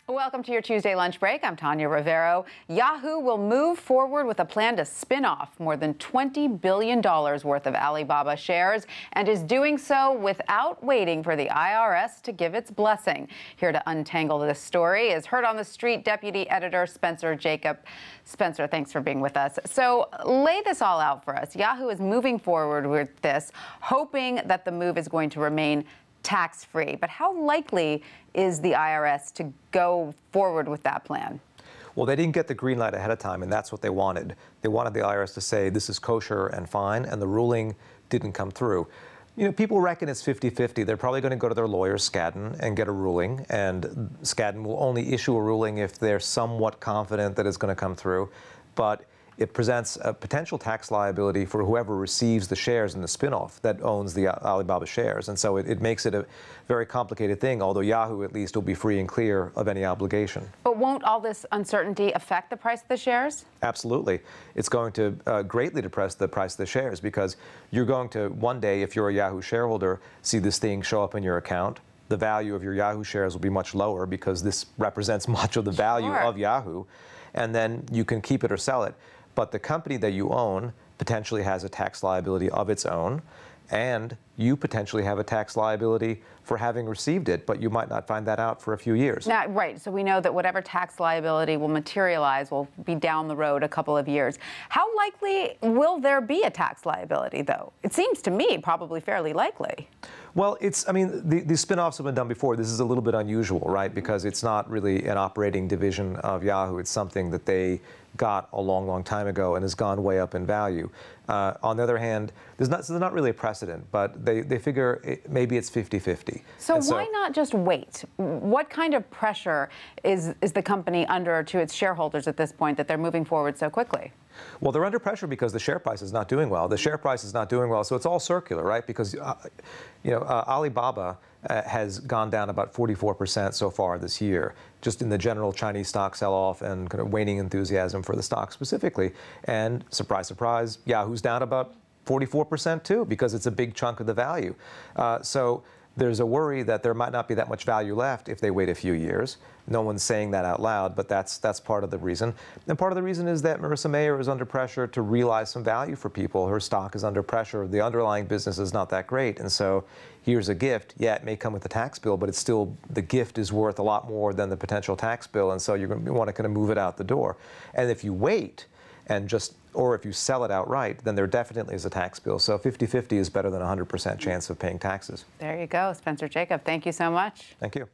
Welcome to your Tuesday lunch break. I'm Tanya Rivero. Yahoo will move forward with a plan to spin off more than $20 billion worth of Alibaba shares and is doing so without waiting for the IRS to give its blessing. Here to untangle this story is Heard on the Street Deputy Editor Spencer Jakab. Spencer, thanks for being with us. So lay this all out for us. Yahoo is moving forward with this, hoping that the move is going to remain tax-free. But how likely is the IRS to go forward with that plan? Well, they didn't get the green light ahead of time, and that's what they wanted. They wanted the IRS to say this is kosher and fine, and the ruling didn't come through. You know, people reckon it's 50-50. They're probably going to go to their lawyer, Skadden, and get a ruling, and Skadden will only issue a ruling if they're somewhat confident that it's going to come through. But it presents a potential tax liability for whoever receives the shares in the spinoff that owns the Alibaba shares. And so it makes it a very complicated thing, although Yahoo at least will be free and clear of any obligation. But won't all this uncertainty affect the price of the shares? Absolutely. It's going to greatly depress the price of the shares because you're going to, one day, if you're a Yahoo shareholder, see this thing show up in your account. The value of your Yahoo shares will be much lower because this represents much of the value of Yahoo. And then you can keep it or sell it. But the company that you own potentially has a tax liability of its own, and you potentially have a tax liability for having received it, but you might not find that out for a few years. Now, right, so we know that whatever tax liability will materialize will be down the road a couple of years. How likely will there be a tax liability, though? It seems to me probably fairly likely. Well, I mean, the spin-offs have been done before. This is a little bit unusual, right? Because it's not really an operating division of Yahoo. It's something that they got a long, long time ago and has gone way up in value. On the other hand, there's not really a precedent, but they figure maybe it's 50-50. So why not just wait? What kind of pressure is the company under to its shareholders at this point that they're moving forward so quickly? Well, they're under pressure because the share price is not doing well. The share price is not doing well, so it's all circular, right? Because, Alibaba has gone down about 44% so far this year, just in the general Chinese stock sell-off and kind of waning enthusiasm for the stock specifically. And surprise, surprise, Yahoo's down about 44% too, because it's a big chunk of the value. So there's a worry that there might not be that much value left if they wait a few years. No one's saying that out loud, but that's part of the reason. And part of the reason is that Marissa Mayer is under pressure to realize some value for people. Her stock is under pressure. The underlying business is not that great. And so here's a gift. Yeah, it may come with a tax bill, but it's still, the gift is worth a lot more than the potential tax bill. And so you're going to want to kind of move it out the door. And if you wait, or if you sell it outright, then there definitely is a tax bill. So 50-50 is better than 100% chance of paying taxes. There you go. Spencer Jakab, thank you so much. Thank you.